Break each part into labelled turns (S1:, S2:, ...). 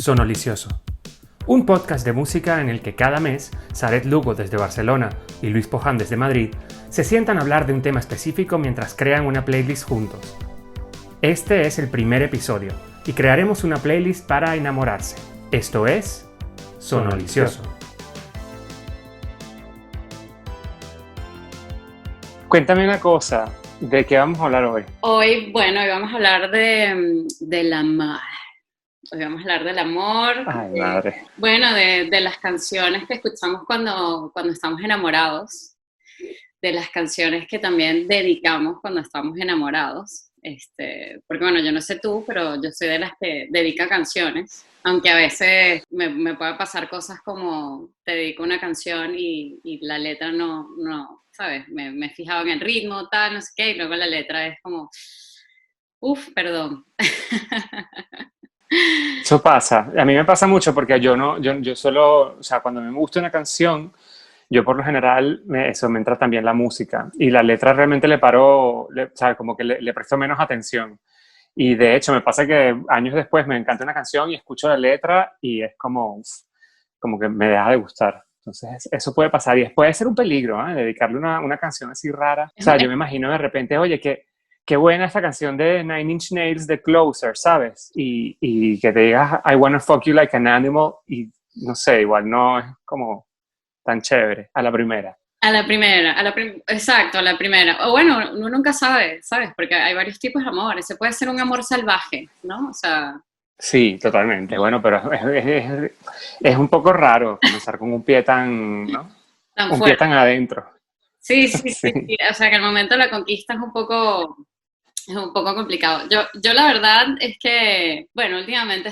S1: Sonolicioso, un podcast de música en el que cada mes Saret Lugo desde Barcelona y Luis Poján desde Madrid se sientan a hablar de un tema específico mientras crean una playlist juntos. Este es el primer episodio y crearemos una playlist para enamorarse. Esto es Sonolicioso.
S2: Cuéntame una cosa, ¿de qué vamos a hablar hoy?
S3: Hoy vamos a hablar del amor. Hoy vamos a hablar del amor.
S2: Ay, madre.
S3: De las canciones que escuchamos cuando estamos enamorados, de las canciones que también dedicamos cuando estamos enamorados. Porque yo no sé tú, pero yo soy de las que dedica canciones, aunque a veces me puede pasar cosas como te dedico una canción y la letra no ¿sabes? Me he fijado en el ritmo, tal, no sé qué, y luego la letra es como, perdón.
S2: Eso pasa, a mí me pasa mucho porque yo solo, o sea, cuando me gusta una canción, yo por lo general, eso me entra también la música y la letra realmente o sea, como que le presto menos atención. Y de hecho me pasa que años después me encanta una canción y escucho la letra y es como que me deja de gustar. Entonces eso puede pasar y puede ser un peligro, ¿eh? Dedicarle una canción así rara. O sea, yo me imagino de repente, oye, qué buena esta canción de Nine Inch Nails de Closer, ¿sabes? Y que te digas I wanna fuck you like an animal y no sé, igual no es como tan chévere a la primera.
S3: Exacto, a la primera. O bueno, uno nunca sabe, ¿sabes? Porque hay varios tipos de amor. Ese puede ser un amor salvaje, ¿no? O sea...
S2: Sí, totalmente. Bueno, pero es un poco raro comenzar con un pie tan, ¿no?
S3: Tan
S2: Un pie
S3: fuerte.
S2: tan adentro.
S3: Sí.
S2: Sí.
S3: O sea, que el momento de la conquista es un poco complicado. Yo la verdad es que, últimamente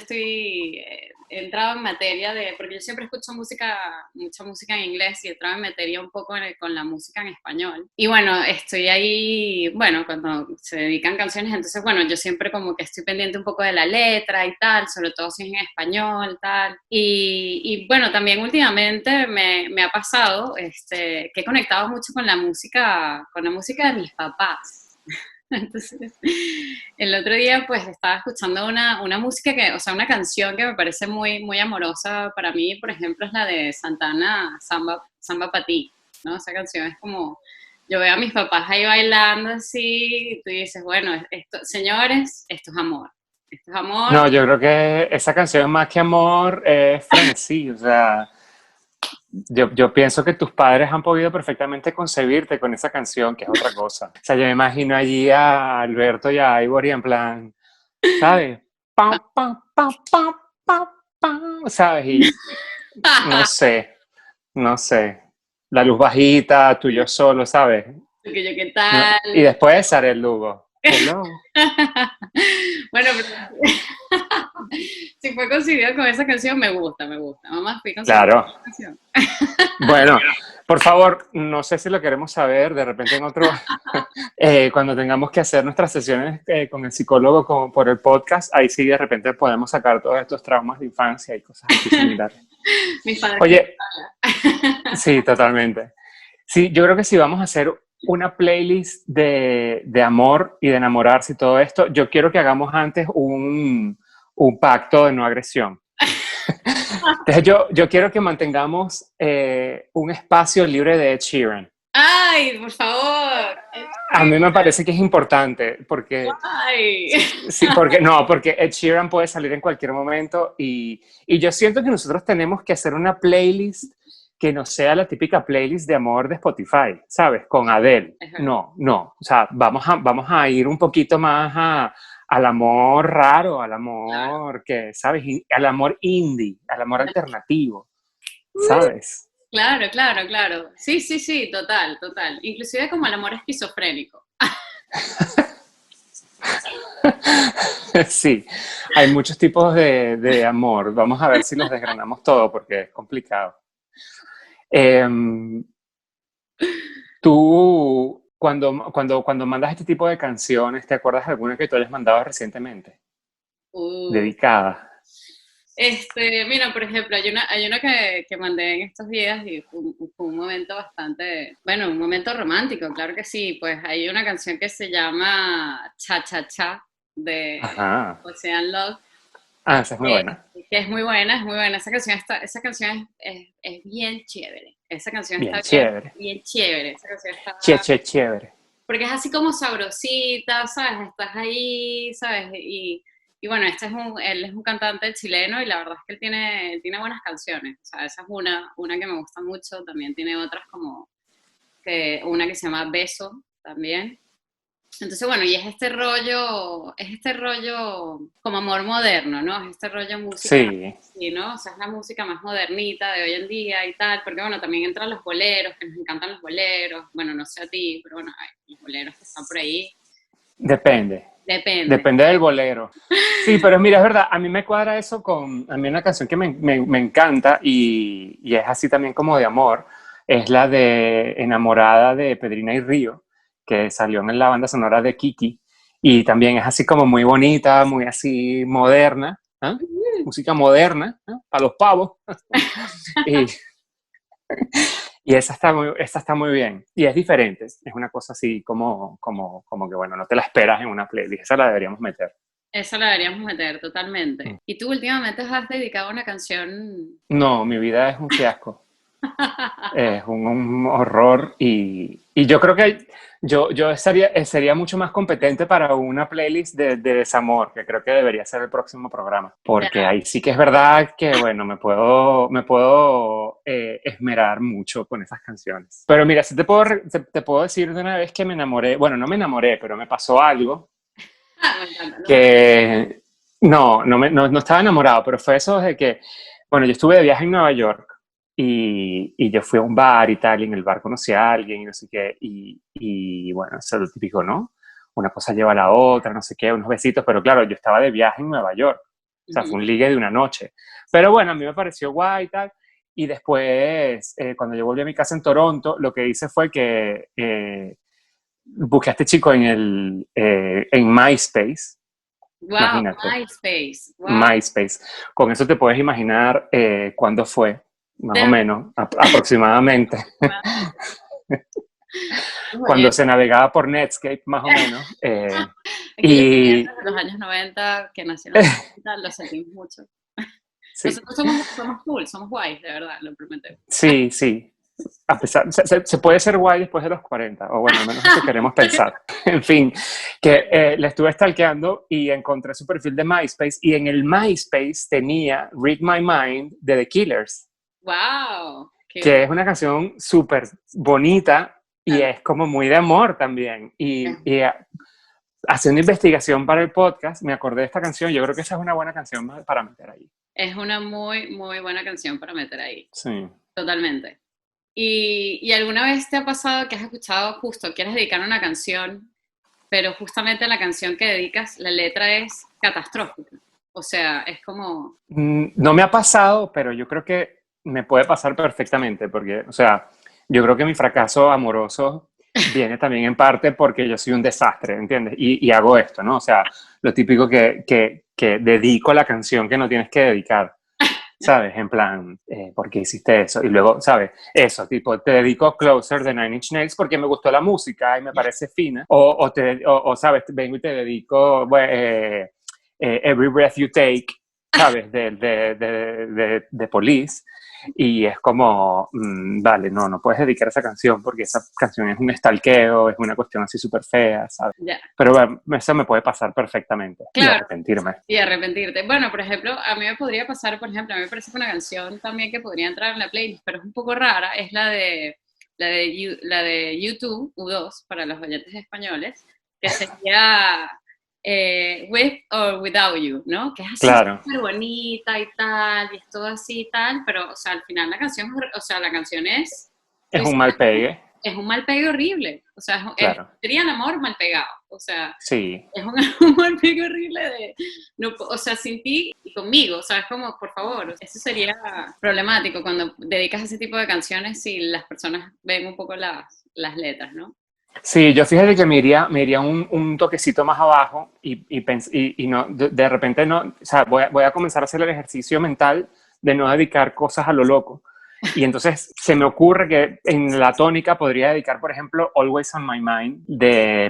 S3: he entrado en materia porque yo siempre escucho mucha música en inglés y he entrado en materia un poco con la música en español. Y estoy ahí, cuando se dedican canciones, entonces, yo siempre como que estoy pendiente un poco de la letra y tal, sobre todo si es en español, tal. Y también últimamente me ha pasado que he conectado mucho con la música de mis papás. Entonces, el otro día pues estaba escuchando una música una canción que me parece muy, muy amorosa para mí, por ejemplo, es la de Santana, Samba Pa' Ti, ¿no? Esa canción es como, yo veo a mis papás ahí bailando así, y tú dices, bueno, señores, esto es amor. Esto es amor.
S2: No, yo creo que esa canción más que amor es frenesí, o sea, yo pienso que tus padres han podido perfectamente concebirte con esa canción, que es otra cosa. O sea, yo me imagino allí a Alberto y a Ivory en plan, ¿sabes? Pam, pam, pam, pam, pam, pam, ¿sabes? Y no sé. La luz bajita, tú y yo solo, ¿sabes?
S3: Que yo, ¿qué
S2: No,
S3: tal?
S2: y después Sarel Lugo. Hello.
S3: Bueno, pero si fue coincidido con esa canción, me gusta. Mamá, fui coincidido con
S2: Claro.
S3: esa canción.
S2: Bueno, por favor, no sé si lo queremos saber, de repente en otro, cuando tengamos que hacer nuestras sesiones con el psicólogo por el podcast, ahí sí de repente podemos sacar todos estos traumas de infancia y cosas así similares.
S3: Mis padres.
S2: Oye, sí, totalmente. Sí, yo creo que si vamos a hacer una playlist de amor y de enamorarse y todo esto, yo quiero que hagamos antes un pacto de no agresión. Entonces yo quiero que mantengamos un espacio libre de Ed Sheeran.
S3: ¡Ay, por favor!
S2: A mí me parece que es importante porque,
S3: ¡Ay!
S2: sí, porque Ed Sheeran puede salir en cualquier momento y yo siento que nosotros tenemos que hacer una playlist que no sea la típica playlist de amor de Spotify, ¿sabes? Con Adele. No. O sea, vamos a ir un poquito más al amor raro, al amor que, ¿sabes? Al amor indie, al amor alternativo, ¿sabes?
S3: Claro. Sí, total. Inclusive como el amor esquizofrénico.
S2: Sí, hay muchos tipos de amor. Vamos a ver si los desgranamos todo porque es complicado. Tú, cuando mandas este tipo de canciones, ¿te acuerdas de alguna que tú hayas mandado recientemente? Dedicada.
S3: Mira, por ejemplo, hay una que mandé en estos días y fue un momento un momento romántico, claro que sí. Pues hay una canción que se llama Cha Cha Cha de
S2: Ajá.
S3: Ocean Love.
S2: Ah, esa es muy buena.
S3: que es muy buena, es muy buena. Esa canción es bien chévere. Esa canción
S2: Bien
S3: está bien,
S2: chévere.
S3: bien chévere. Esa canción está...
S2: Chévere.
S3: Porque es así como sabrosita, ¿sabes? Estás ahí, ¿sabes? Y bueno, él es un cantante chileno y la verdad es que él tiene buenas canciones. O sea, esa es una que me gusta mucho. También tiene otras como una que se llama Beso también. Entonces, bueno, y es este rollo como amor moderno, ¿no? Es este rollo música,
S2: Sí,
S3: sí, ¿no? O sea, es la música más modernita de hoy en día y tal, porque bueno, también entran los boleros, que nos encantan los boleros, bueno, no sé a ti, pero bueno, ay, los boleros que están por ahí,
S2: depende.
S3: depende.
S2: Depende del bolero. Sí, pero mira, es verdad, a mí me cuadra eso con, a mí una canción que me encanta y es así también como de amor, es la de Enamorada de Pedrina y Río, que salió en la banda sonora de Kiki, y también es así como muy bonita, muy así moderna, ¿eh? Música moderna, ¿eh? Para los pavos, y, y esa está muy bien, y es diferente, es una cosa así como que, bueno, no te la esperas en una playlist, esa la deberíamos meter.
S3: Esa la deberíamos meter
S2: Mm.
S3: totalmente. ¿Y tú últimamente has dedicado una canción?
S2: No, mi vida es un fiasco. Es un horror y yo creo que yo sería mucho más competente para una playlist de desamor, que creo que debería ser el próximo programa, porque
S3: Ya.
S2: ahí sí que es verdad que, bueno, me puedo esmerar mucho con esas canciones. Pero mira, sí te puedo decir de una vez que me enamoré, bueno, no me enamoré, pero me pasó algo
S3: Ah, me encanta, no me...
S2: que no estaba enamorado, pero fue eso de que, bueno, yo estuve de viaje en Nueva York y yo fui a un bar y tal, y en el bar conocí a alguien y no sé qué, y bueno, eso es lo típico, ¿no? Una cosa lleva a la otra, no sé qué, unos besitos, pero claro, yo estaba de viaje en Nueva York, o sea, fue un ligue de una noche. Pero bueno, a mí me pareció guay y tal, y después, cuando yo volví a mi casa en Toronto, lo que hice fue que busqué a este chico en MySpace.
S3: Wow,
S2: Imagínate,
S3: MySpace, wow.
S2: MySpace. Con eso te puedes imaginar cuándo fue, más o
S3: De-
S2: menos, aproximadamente,
S3: Oye,
S2: cuando se navegaba por Netscape, más o menos.
S3: aquellos
S2: Y
S3: estudiantes de los años 90 que nacieron en los 90 lo sentimos mucho.
S2: sí,
S3: Nosotros somos cool, somos guays, de verdad, lo prometemos.
S2: sí, sí. A pesar, se puede ser guay después de los 40, o bueno, al menos eso queremos pensar. En fin, que le estuve stalkeando y encontré su perfil de MySpace y en el MySpace tenía Read My Mind de The Killers,
S3: Wow,
S2: que es una canción súper bonita y es como muy de amor también. Haciendo investigación para el podcast, me acordé de esta canción. Yo creo que esa es una buena canción para meter ahí.
S3: es una muy, muy buena canción para meter ahí,
S2: Sí.
S3: totalmente. ¿Y alguna vez te ha pasado que has escuchado justo, quieres dedicar una canción, pero justamente la canción que dedicas, la letra es catastrófica? O sea, es como,
S2: No me ha pasado, pero yo creo que me puede pasar perfectamente, porque, o sea, yo creo que mi fracaso amoroso viene también en parte porque yo soy un desastre, ¿entiendes? Y hago esto, ¿no? O sea, lo típico que dedico la canción que no tienes que dedicar. ¿Sabes? En plan, ¿por qué hiciste eso? Y luego, ¿sabes? Eso, tipo, te dedico Closer de Nine Inch Nails porque me gustó la música y me parece fina. ¿Sabes? Vengo y te dedico Every Breath You Take, ¿sabes? De Police. Y es como, vale, no puedes dedicar esa canción porque esa canción es un estalqueo, es una cuestión así súper fea, ¿sabes?
S3: ya,
S2: Pero bueno, eso me puede pasar perfectamente y
S3: claro,
S2: arrepentirme.
S3: y arrepentirte. Bueno, por ejemplo, a mí me podría pasar, por ejemplo, a mí me parece que una canción también que podría entrar en la playlist, pero es un poco rara, es la de YouTube, U2, para los oyentes españoles, que sería With or Without You, ¿no? Que es así
S2: Claro,
S3: súper bonita y tal, y es todo así y tal, pero, o sea, al final la canción, o sea, la canción es, tú
S2: es
S3: dices,
S2: un mal pegue,
S3: es un mal pegue horrible, o sea,
S2: claro.
S3: sería el amor mal pegado, o sea,
S2: Sí,
S3: es un, un mal pegue horrible de, no, o sea, sin ti y conmigo, o sea, es como, por favor, eso sería problemático cuando dedicas ese tipo de canciones y las personas ven un poco las letras, ¿no?
S2: sí, yo fíjate que me iría un toquecito más abajo y no, de repente no, o sea, voy a comenzar a hacer el ejercicio mental de no dedicar cosas a lo loco. Y entonces se me ocurre que en la tónica podría dedicar, por ejemplo, Always on My Mind,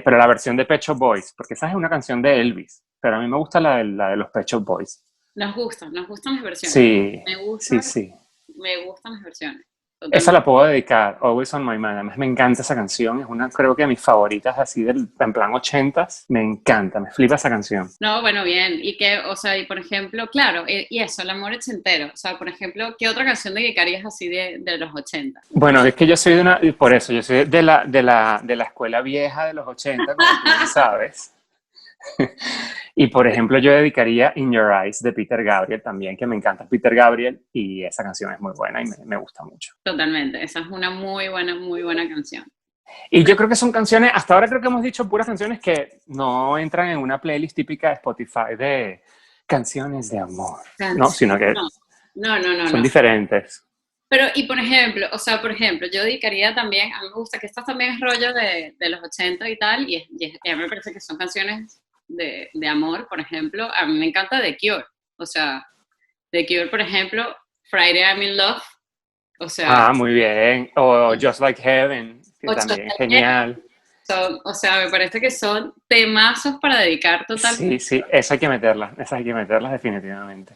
S2: pero la versión de Pet Shop Boys, porque esa es una canción de Elvis, pero a mí me gusta la de los Pet Shop Boys.
S3: Nos gustan las versiones.
S2: Sí,
S3: Me
S2: sí,
S3: gustan,
S2: sí.
S3: me gustan las versiones.
S2: Esa
S3: Totalmente.
S2: la puedo dedicar, Always on My Mind. Además me encanta esa canción, es una, creo que de mis favoritas así en plan ochentas. Me encanta, me flipa esa canción.
S3: No, bueno, bien. Y que, o sea, y por ejemplo, claro, y eso, el amor ochentero. O sea, por ejemplo, ¿qué otra canción dedicarías así de los 80?
S2: Bueno, es que yo soy de una, y por eso, yo soy de la escuela vieja de los 80, como tú bien sabes. Y por ejemplo, yo dedicaría In Your Eyes de Peter Gabriel también, que me encanta Peter Gabriel y esa canción es muy buena y me gusta mucho.
S3: Totalmente. Esa es una muy buena canción.
S2: Y yo creo que son canciones, hasta ahora creo que hemos dicho puras canciones que no entran en una playlist típica de Spotify de canciones de amor, ¿no? Sino que
S3: No, no, no, no,
S2: son
S3: no.
S2: diferentes.
S3: Pero, y por ejemplo, o sea, por ejemplo, yo dedicaría también, a mí me gusta que esto también es rollo de los 80 y tal, y a mí me parece que son canciones de amor, por ejemplo. A mí me encanta The Cure. O sea, The Cure, por ejemplo, Friday I'm in Love. O sea,
S2: Ah, muy bien. O Just Like Heaven, que
S3: ocho
S2: también es genial.
S3: son, o sea, me parece que son temazos para dedicar totalmente.
S2: Sí, sí, esa hay que meterlas, esas hay que meterlas definitivamente.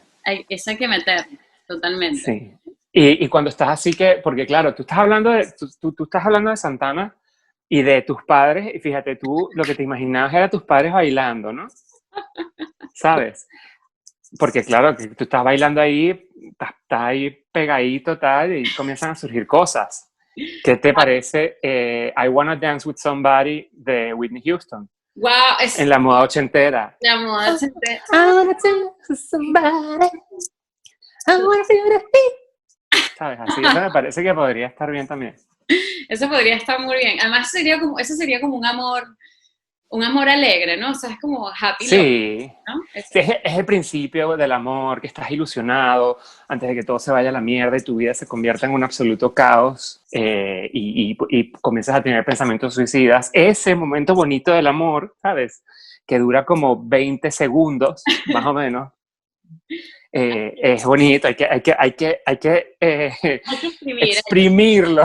S3: Esa hay que meter, totalmente.
S2: Sí. Y cuando estás así que, porque claro, tú estás hablando tú estás hablando de Santana y de tus padres, y fíjate, tú lo que te imaginabas era tus padres bailando, ¿no? ¿Sabes? Porque claro, que tú estás bailando ahí, estás ahí pegadito tal, y comienzan a surgir cosas. ¿Qué te parece I Wanna Dance With Somebody de Whitney Houston?
S3: Wow,
S2: En
S3: es
S2: la moda ochentera.
S3: la moda ochentera.
S2: I wanna dance with somebody. I wanna feel the beat. ¿Sabes? Así, eso me parece que podría estar bien también.
S3: Eso podría estar muy bien. Además eso sería como un amor alegre, ¿no? O sea, es como happy love,
S2: Sí.
S3: ¿no?
S2: Sí, es el principio del amor, que estás ilusionado antes de que todo se vaya a la mierda y tu vida se convierta en un absoluto caos y comienzas a tener pensamientos suicidas. Ese momento bonito del amor, ¿sabes? Que dura como 20 segundos, más o menos. Es bonito,
S3: Hay que exprimir,
S2: exprimirlo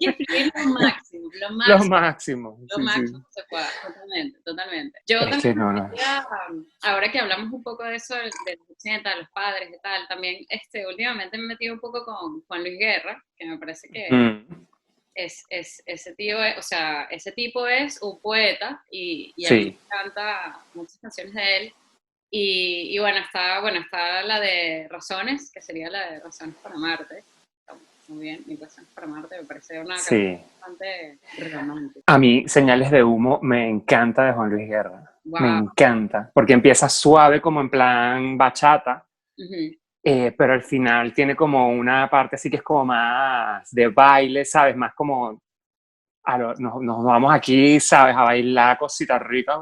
S3: hay que exprimir lo máximo, lo
S2: lo
S3: máximo.
S2: máximo.
S3: Lo
S2: Sí, sí.
S3: máximo que se pueda, totalmente, totalmente. Yo
S2: Es
S3: también
S2: que no, no.
S3: quería, ahora que hablamos un poco de eso, de los 80, de los padres y tal, también últimamente me he metido un poco con Juan Luis Guerra, que me parece que
S2: Mm,
S3: ese tío, o sea, ese tipo es un poeta y a mí me
S2: sí,
S3: encanta muchas canciones de él. Y bueno, está la de Razones, que sería la de Razones para Marte. Está muy bien, mi Razones para Marte me parece una canción
S2: sí.
S3: bastante romántica.
S2: A mí, Señales de Humo me encanta de Juan Luis Guerra. Me
S3: Wow.
S2: encanta. Porque empieza suave, como en plan bachata,
S3: Ujú.
S2: pero al final tiene como una parte así que es como más de baile, ¿sabes? Más como nos vamos aquí, ¿sabes? A bailar cositas ricas.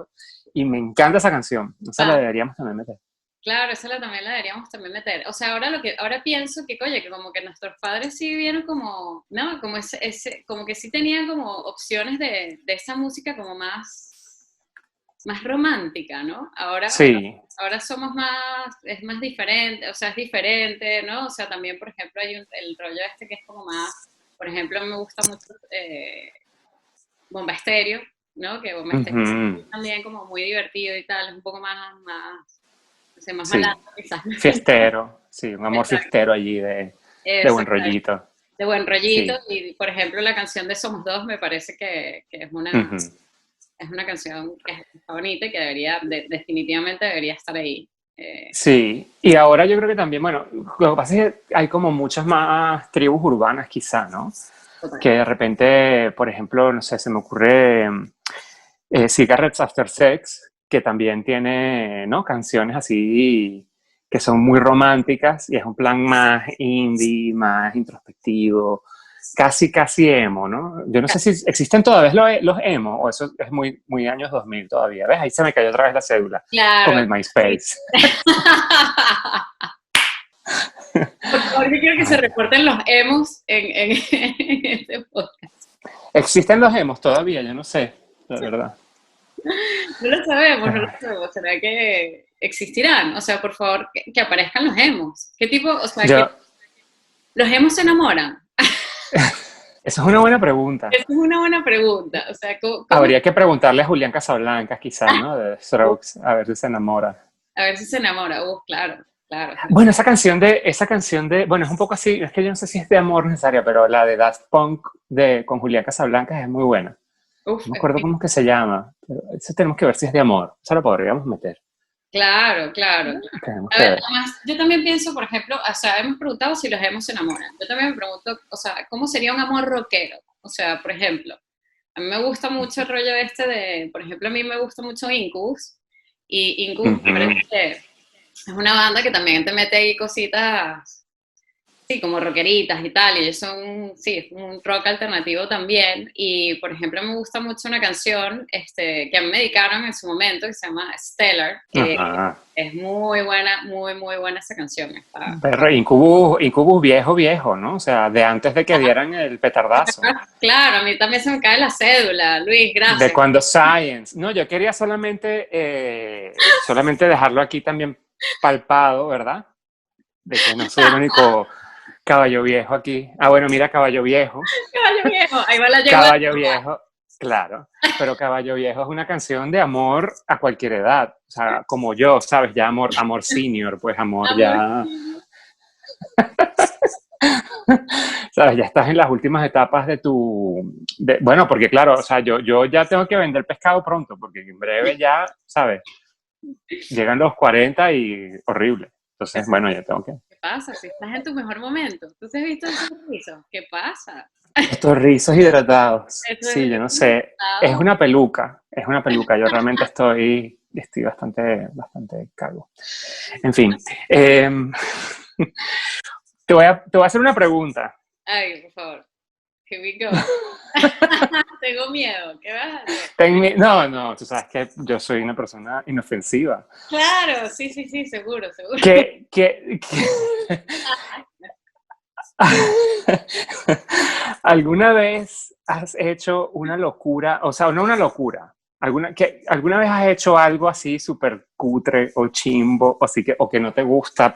S2: Y me encanta esa canción. Esa la
S3: Va,
S2: deberíamos también meter.
S3: claro, también la deberíamos también meter. O sea, ahora pienso que, oye, que como que nuestros padres sí vieron como, ¿no? Como como que sí tenían como opciones de esa música como más romántica, ¿no?
S2: Sí.
S3: Ahora somos es más diferente, o sea, es diferente, ¿no? O sea, también, por ejemplo, hay el rollo que es como más, por ejemplo, me gusta mucho Bomba Estéreo, ¿no? Que Bomba Estéreo
S2: Ujú,
S3: es también como muy divertido y tal, es un poco no sé, más
S2: sí.
S3: malandro quizás.
S2: Fiestero. Sí, un amor
S3: Exacto,
S2: fiestero allí de buen
S3: exactamente.
S2: rollito.
S3: De buen rollito
S2: Sí.
S3: y, por ejemplo, la canción de Somos Dos me parece que
S2: Ujú.
S3: es una canción que está bonita y que definitivamente debería estar ahí. Eh,
S2: Sí, y ahora yo creo que también, bueno, lo que pasa es que hay como muchas más tribus urbanas quizá, ¿no?
S3: Total.
S2: Que de repente, por ejemplo, no sé, se me ocurre Cigarettes After Sex, que también tiene, ¿no? Canciones así que son muy románticas y es un plan más indie, más introspectivo, casi emo, ¿no? Yo no sé si existen todavía los emo o eso es muy, muy años 2000 todavía, ¿ves? Ahí se me cayó otra vez la cédula con
S3: Claro.
S2: el MySpace.
S3: Por favor, yo quiero que se reporten los emos en este podcast.
S2: ¿Existen los emos todavía? Yo no sé, la verdad.
S3: No lo sabemos, no
S2: Pero
S3: lo
S2: bueno.
S3: sabemos. ¿Será que existirán? O sea, por favor, que aparezcan los emos. ¿Qué tipo? O sea, que
S2: Yo,
S3: los emos se enamoran.
S2: Esa es una buena pregunta.
S3: Esa es una buena pregunta. O sea, ¿cómo?
S2: Habría que preguntarle a Julián Casablancas, quizás, ¿no? De Strokes, a ver si se enamora.
S3: A ver si se enamora. Claro. claro.
S2: Bueno, esa canción de, bueno, es un poco así, es que yo no sé si es de amor necesaria, pero la de Daft Punk con Julián Casablancas es muy buena.
S3: Uf,
S2: No me acuerdo cómo es que se llama, pero eso tenemos que ver si es de amor. Eso lo podríamos meter.
S3: claro, claro.
S2: Tenemos
S3: A
S2: que
S3: ver,
S2: ver.
S3: además, yo también pienso, por ejemplo, o sea, hemos preguntado si los emos se enamoran. Yo también me pregunto, o sea, ¿cómo sería un amor rockero? O sea, por ejemplo, a mí me gusta mucho el rollo este de, por ejemplo, a mí me gusta mucho Incubus, y Incubus me
S2: Ujú.
S3: parece que es una banda que también te mete ahí cositas, sí, como rockeritas y tal, y ellos son, sí, es un rock alternativo también, y por ejemplo me gusta mucho una canción que a mí me dedicaron en su momento, que se llama Stellar, que
S2: Ajá.
S3: es muy buena, muy, muy buena esa canción.
S2: Pero Incubus viejo, viejo, ¿no? O sea, de antes de que dieran el petardazo.
S3: Claro, a mí también se me cae la cédula, Luis,
S2: De
S3: gracias.
S2: cuando Science. No, yo quería solamente dejarlo aquí también palpado, ¿verdad? De que no soy el único caballo viejo aquí. Ah, bueno, mira, caballo viejo.
S3: Caballo viejo, ahí va la yegua.
S2: Caballo viejo, claro. Pero Caballo Viejo es una canción de amor a cualquier edad. O sea, como yo, ¿sabes? Ya amor senior, pues amor ya,
S3: Amorcillo.
S2: ¿sabes? Ya estás en las últimas etapas de bueno, porque claro, o sea, yo ya tengo que vender pescado pronto, porque en breve ya, ¿sabes? Llegan los 40 y horrible. Entonces, bueno, ya tengo que...
S3: ¿Qué pasa? Si estás en tu mejor momento. ¿Tú te has visto esos rizos? ¿Qué pasa?
S2: Estos rizos hidratados.
S3: Eso es
S2: Sí, yo no sé. Es
S3: resultado.
S2: una peluca, es una peluca. Yo realmente estoy bastante calvo. En fin, te voy a hacer una pregunta.
S3: Ay, por favor. Here we go. Tengo miedo. ¿Qué vas a hacer?
S2: No, no, tú sabes que yo soy una persona inofensiva.
S3: Claro, sí, sí, sí, seguro, seguro.
S2: ¿Alguna vez has hecho una locura? O sea, no una locura. ¿Alguna vez has hecho algo así súper cutre o chimbo o que no te gusta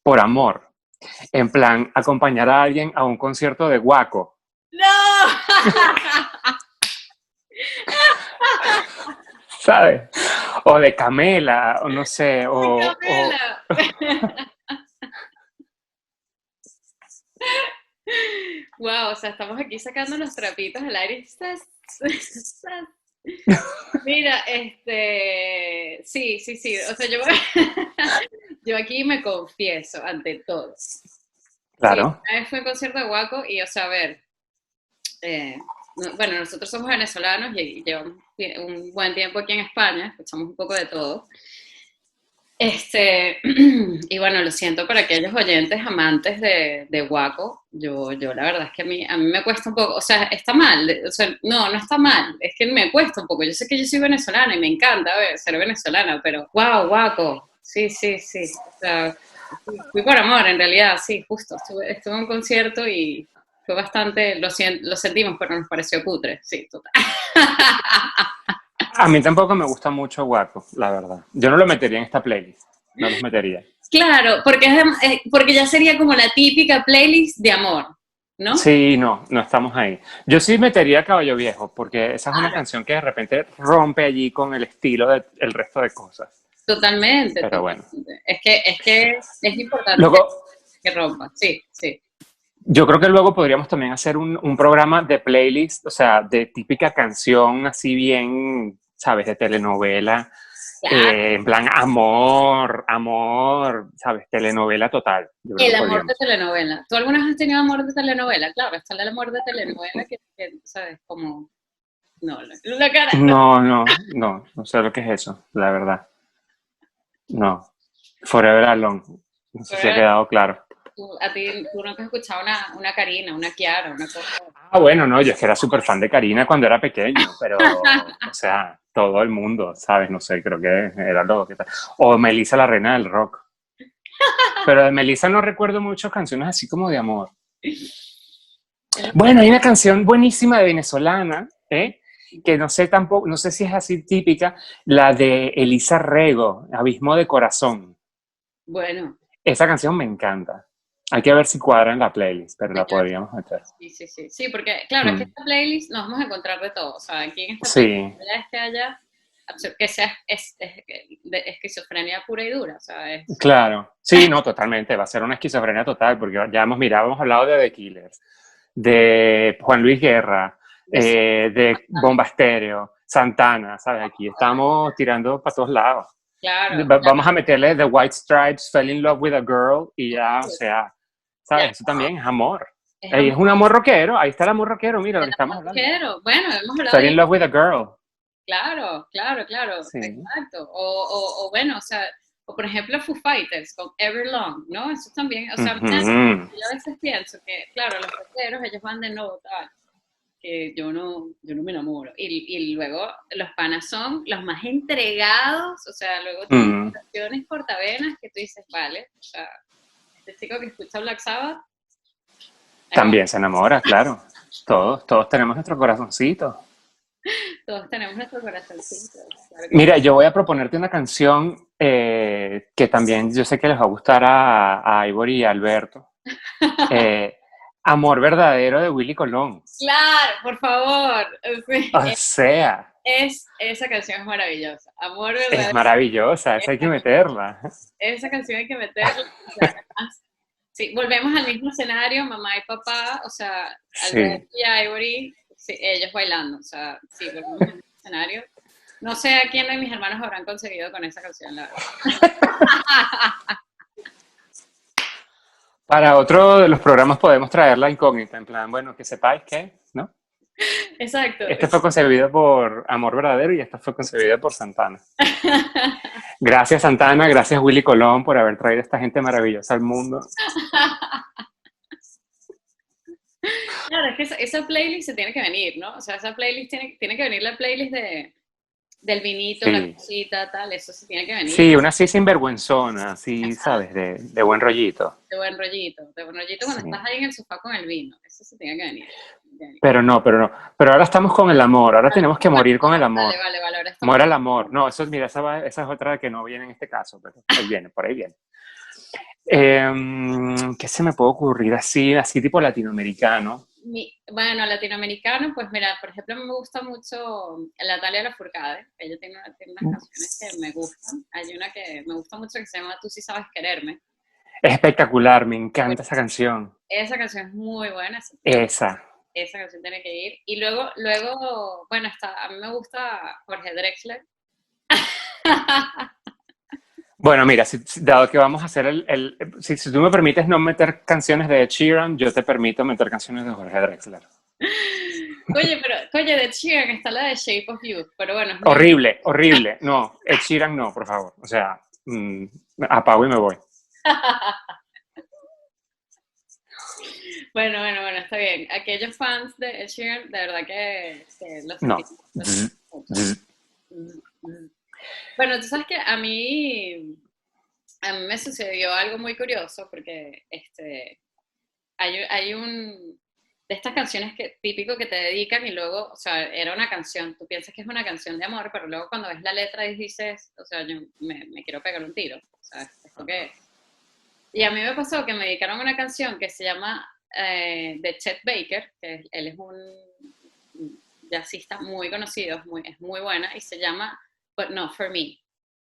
S2: por amor? En plan, acompañar a alguien a un concierto de Guaco,
S3: ¡No!
S2: ¿sabes? O de Camela, o no sé,
S3: Camila. Wow, o sea, estamos aquí sacando los trapitos al aire. Mira, sí, sí, sí, o sea, yo, yo aquí me confieso ante todo. Sí,
S2: claro.
S3: una vez fue un concierto de Guaco y, o sea, a ver, bueno, nosotros somos venezolanos y llevamos un buen tiempo aquí en España, escuchamos un poco de todo. Y bueno, lo siento para aquellos oyentes amantes de Guaco. Yo la verdad es que a mí me cuesta un poco, o sea, está mal, o sea, no, no está mal, es que me cuesta un poco. Yo sé que yo soy venezolana y me encanta ser venezolana, pero wow, Guaco, sí, sí, sí. O sea, fui por amor, en realidad, sí, justo. Estuve en un concierto y fue bastante, lo sentimos, pero nos pareció cutre, sí, total.
S2: A mí tampoco me gusta mucho Guaco, la verdad. Yo no lo metería en esta playlist. No los metería.
S3: Claro, porque ya sería como la típica playlist de amor, ¿no?
S2: Sí, no, no estamos ahí. Yo sí metería Caballo Viejo, porque esa es una
S3: Claro,
S2: canción que de repente rompe allí con el estilo del resto de cosas.
S3: totalmente,
S2: Pero bueno.
S3: totalmente. Es que es importante
S2: Luego,
S3: que rompa, sí, sí.
S2: yo creo que luego podríamos también hacer un programa de playlist, o sea, de típica canción así bien, ¿sabes? De telenovela,
S3: Claro,
S2: en plan amor, ¿sabes? Telenovela total. Yo creo
S3: el
S2: que
S3: amor de
S2: podríamos.
S3: telenovela. ¿Tú alguna vez has tenido amor de telenovela? Claro, está el amor de telenovela que ¿sabes? Como, no, la cara, no.
S2: No sé lo que es eso, la verdad. No. Forever Alone. No sé si ha
S3: Pero
S2: quedado claro.
S3: tú nunca has escuchado una Karina, una Kiara, una cosa.
S2: Ah, bueno, no, yo es que era súper fan de Karina cuando era pequeño, pero, o sea, todo el mundo, ¿sabes? No sé, creo que era lo que tal. O Melissa, la reina del rock. Pero de Melissa no recuerdo muchas canciones así como de amor. Bueno, hay una canción buenísima de venezolana, ¿eh? Que no sé tampoco, no sé si es así típica, la de Elisa Rego, Abismo de Corazón.
S3: Bueno,
S2: Esa canción me encanta. Hay que ver si cuadra en la playlist, pero la
S3: ya,
S2: podríamos meter.
S3: sí, sí, sí. Sí, porque claro, es que
S2: Mm.
S3: esta playlist nos vamos a encontrar de todo. O sea, aquí en esta playlist,
S2: Sí,
S3: allá es que haya. que sea de esquizofrenia pura y dura, o sea,
S2: Claro, sí, no, totalmente, va a ser una esquizofrenia total, porque ya hemos hablado de The Killers, de Juan Luis Guerra, de Bomba Estéreo, Santana, ¿sabes? Aquí estamos tirando para todos lados.
S3: claro,
S2: Vamos a meterle The White Stripes, Fell in Love with a Girl, y ya, o sea, ¿sabes? Eso también es amor. Es un amor rockero, ahí está el amor rockero, mira lo que estamos hablando.
S3: Bueno, hemos hablado
S2: Fell in Love with a Girl.
S3: Claro,
S2: Sí.
S3: exacto. O bueno, o sea, o por ejemplo Foo Fighters con Everlong, ¿no? Eso también, o sea, yo a veces pienso que, claro, los rockeros, ellos van de nuevo tal, que yo no me enamoro. Y luego los panas son los más entregados, o sea, luego tienen canciones cortavenas que tú dices, vale, o sea, este chico que escucha Black Sabbath.
S2: También se enamora, claro. Todos tenemos nuestro corazoncito.
S3: Todos tenemos nuestro corazoncito. Claro.
S2: Mira, yo voy a proponerte una canción que también yo sé que les va a gustar a Ivory y a Alberto. Amor verdadero de Willy Colón.
S3: Claro, por favor. Sí.
S2: O sea.
S3: Esa canción es maravillosa. Amor verdadero.
S2: Es maravillosa, esa hay que meterla.
S3: Esa canción hay que meterla. O sea, sí, volvemos al mismo escenario, mamá y papá, o sea, Alberto y Ivory, sí, ellos bailando, o sea, sí, volvemos al mismo escenario. No sé a quién de mis hermanos habrán conseguido con esa canción, la verdad.
S2: Para otro de los programas podemos traer la incógnita, en plan, bueno, que sepáis que, ¿no?
S3: Exacto.
S2: Este fue concebido por Amor Verdadero y esta fue concebida por Santana. Gracias Santana, gracias Willy Colón por haber traído a esta gente maravillosa al mundo.
S3: Claro, es que esa playlist se tiene que venir, ¿no? O sea, esa playlist tiene que venir la playlist del vinito, la cosita, tal, eso se tiene que venir.
S2: Sí, una así sinvergüenzona, así, ¿sabes? De buen rollito.
S3: De buen rollito cuando estás ahí en el sofá con el vino, eso se tiene que venir.
S2: Pero no. Pero ahora estamos con el amor, ahora tenemos que morir con el amor.
S3: Vale, ahora
S2: Muera el amor. No, eso, mira, esa es otra que no viene en este caso, pero por ahí viene. ¿Qué se me puede ocurrir así tipo latinoamericano?
S3: Bueno, latinoamericano, pues mira, por ejemplo, me gusta mucho Natalia Lafourcade. Ella tiene unas canciones que me gustan. Hay una que me gusta mucho que se llama Tú sí sabes quererme.
S2: Es espectacular, me encanta esa canción.
S3: Esa canción es muy buena.
S2: Esa
S3: canción tiene que ir. Y luego bueno, a mí me gusta Jorge Drexler.
S2: Bueno, mira, dado que vamos a hacer si tú me permites no meter canciones de Ed Sheeran, yo te permito meter canciones de Jorge Drexler.
S3: Oye, de Ed Sheeran está la de Shape of You, pero bueno.
S2: Horrible. No, Ed Sheeran no, por favor. O sea, apago y me voy.
S3: Bueno, está bien. Aquellos fans de Ed Sheeran, de verdad que los
S2: no.
S3: Bueno, tú sabes que a mí me sucedió algo muy curioso porque hay un de estas canciones típico que te dedican y luego, o sea, era una canción, tú piensas que es una canción de amor, pero luego cuando ves la letra y dices, o sea, yo me quiero pegar un tiro, o sea, ¿esto qué es? Y a mí me pasó que me dedicaron una canción que se llama de Chet Baker, que él es un jazzista muy conocido, es muy buena, y se llama But Not For Me.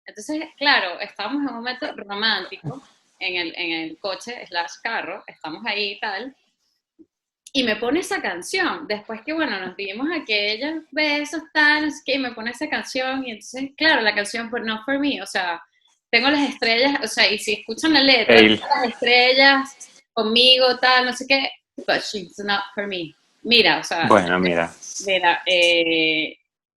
S3: Entonces, claro, estábamos en un momento romántico, en el coche / carro, estamos ahí y tal, y me pone esa canción, después que, bueno, nos dimos aquellos besos, tal, no sé qué, y me pone esa canción, y entonces, claro, la canción But Not For Me, o sea, tengo las estrellas, o sea, y si escuchan la letra, las estrellas conmigo, tal, no sé qué, but she's not for me. Mira, o sea,
S2: bueno, mira,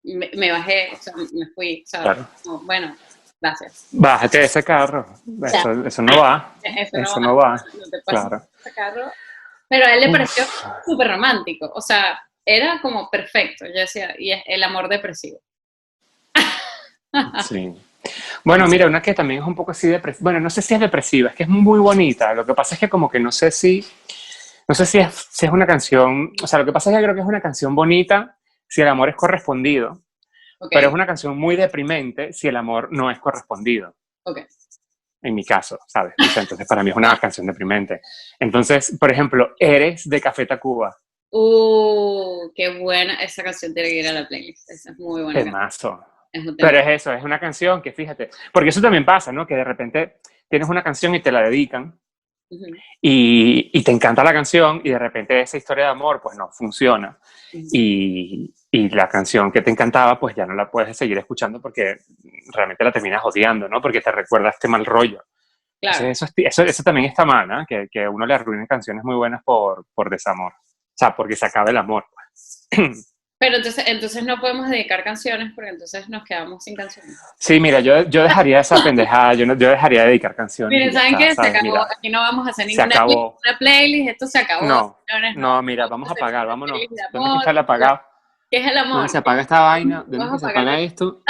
S3: me bajé, o sea, me fui, o sea,
S2: claro.
S3: No, bueno, gracias.
S2: Bájate de ese carro, eso no va, eso no va, claro.
S3: Ese carro. Pero a él le pareció súper romántico, o sea, era como perfecto, yo decía, y es el amor depresivo.
S2: Sí. Bueno, mira, una que también es un poco así depresiva. Bueno, no sé si es depresiva, es que es muy bonita. Lo que pasa es que como que no sé si es una canción, o sea, lo que pasa es que creo que es una canción bonita si el amor es correspondido, pero es una canción muy deprimente si el amor no es correspondido. En mi caso, ¿sabes? O sea, entonces para mí es una canción deprimente. Entonces, por ejemplo, Eres de Café Tacuba.
S3: Qué buena, esa canción tiene que ir a la playlist, esa es muy buena.
S2: Temazo.
S3: Es un tema.
S2: Pero es eso, es una canción que, fíjate, porque eso también pasa, ¿no? Que de repente tienes una canción y te la dedican
S3: Uh-huh.
S2: y te encanta la canción y de repente esa historia de amor pues no funciona.
S3: Uh-huh.
S2: Y la canción que te encantaba pues ya no la puedes seguir escuchando porque realmente la terminas odiando, ¿no? Porque te recuerda este mal rollo.
S3: Claro.
S2: Eso también está mal, ¿no? Que uno le arruine canciones muy buenas por desamor. O sea, porque se acaba el amor.
S3: Pero entonces no podemos dedicar canciones porque entonces nos quedamos sin canciones.
S2: Sí, mira, yo dejaría esa pendejada, yo dejaría de dedicar canciones.
S3: Miren, ¿saben qué? Se acabó,
S2: mira,
S3: aquí no vamos a hacer
S2: se acabó.
S3: ninguna playlist, esto se acabó.
S2: No,
S3: señores,
S2: no, mira, vamos a apagar, vámonos.
S3: playlist de
S2: ¿Dónde
S3: amor.
S2: está el apagado?
S3: ¿Qué es el amor?
S2: ¿Dónde se apaga esta vaina? ¿Dónde
S3: Vamos
S2: se
S3: a apagar
S2: apaga esto?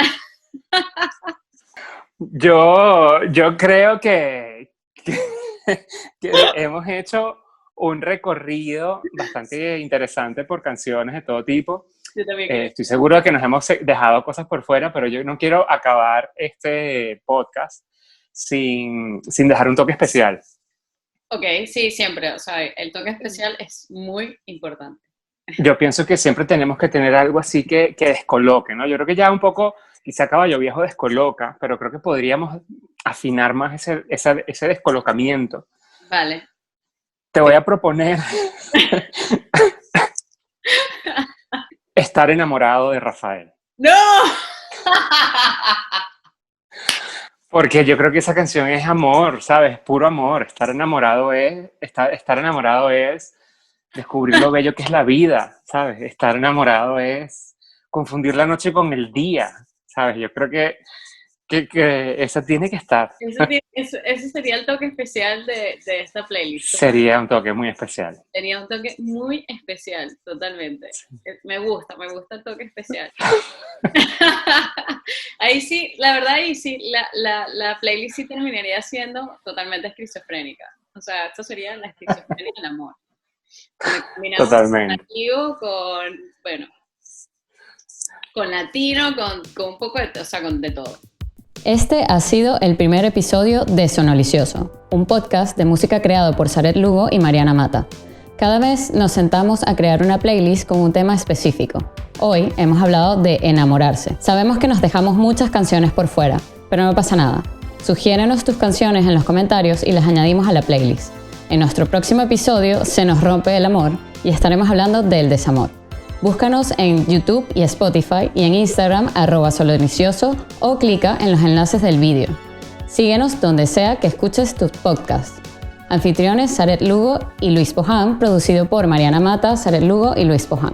S2: Yo creo que hemos hecho un recorrido bastante interesante por canciones de todo tipo.
S3: Yo también creo.
S2: Estoy seguro de que nos hemos dejado cosas por fuera, pero yo no quiero acabar este podcast sin dejar un toque especial.
S3: Ok, sí, siempre. O sea, el toque especial es muy importante.
S2: Yo pienso que siempre tenemos que tener algo así que descoloque, ¿no? Yo creo que ya un poco, quizá Caballo Viejo descoloca, pero creo que podríamos afinar más ese descolocamiento.
S3: Vale.
S2: Te voy a proponer estar enamorado de Rafael.
S3: ¡No!
S2: Porque yo creo que esa canción es amor, ¿sabes? Puro amor. Estar enamorado es descubrir lo bello que es la vida, ¿sabes? Estar enamorado es confundir la noche con el día, ¿sabes? Yo creo que esa tiene que estar.
S3: Ese sería el toque especial de esta playlist.
S2: Sería un toque muy especial.
S3: Sería un toque muy especial, totalmente. Me gusta el toque especial. Ahí sí, la verdad, ahí sí, la playlist sí terminaría siendo totalmente esquizofrénica. O sea, esto sería la esquizofrenia del amor. Combinamos
S2: Totalmente.
S3: Con latino, con un poco de, o sea, con de todo.
S4: Este ha sido el primer episodio de Sonolicioso, un podcast de música creado por Saret Lugo y Mariana Mata. Cada vez nos sentamos a crear una playlist con un tema específico. Hoy hemos hablado de enamorarse. Sabemos que nos dejamos muchas canciones por fuera, pero no pasa nada. Sugiérenos tus canciones en los comentarios y las añadimos a la playlist. En nuestro próximo episodio se nos rompe el amor y estaremos hablando del desamor. Búscanos en YouTube y Spotify y en Instagram @sonolicioso o clica en los enlaces del vídeo. Síguenos donde sea que escuches tus podcasts. Anfitriones Saret Lugo y Luis Poján, producido por Mariana Mata, Saret Lugo y Luis Poján.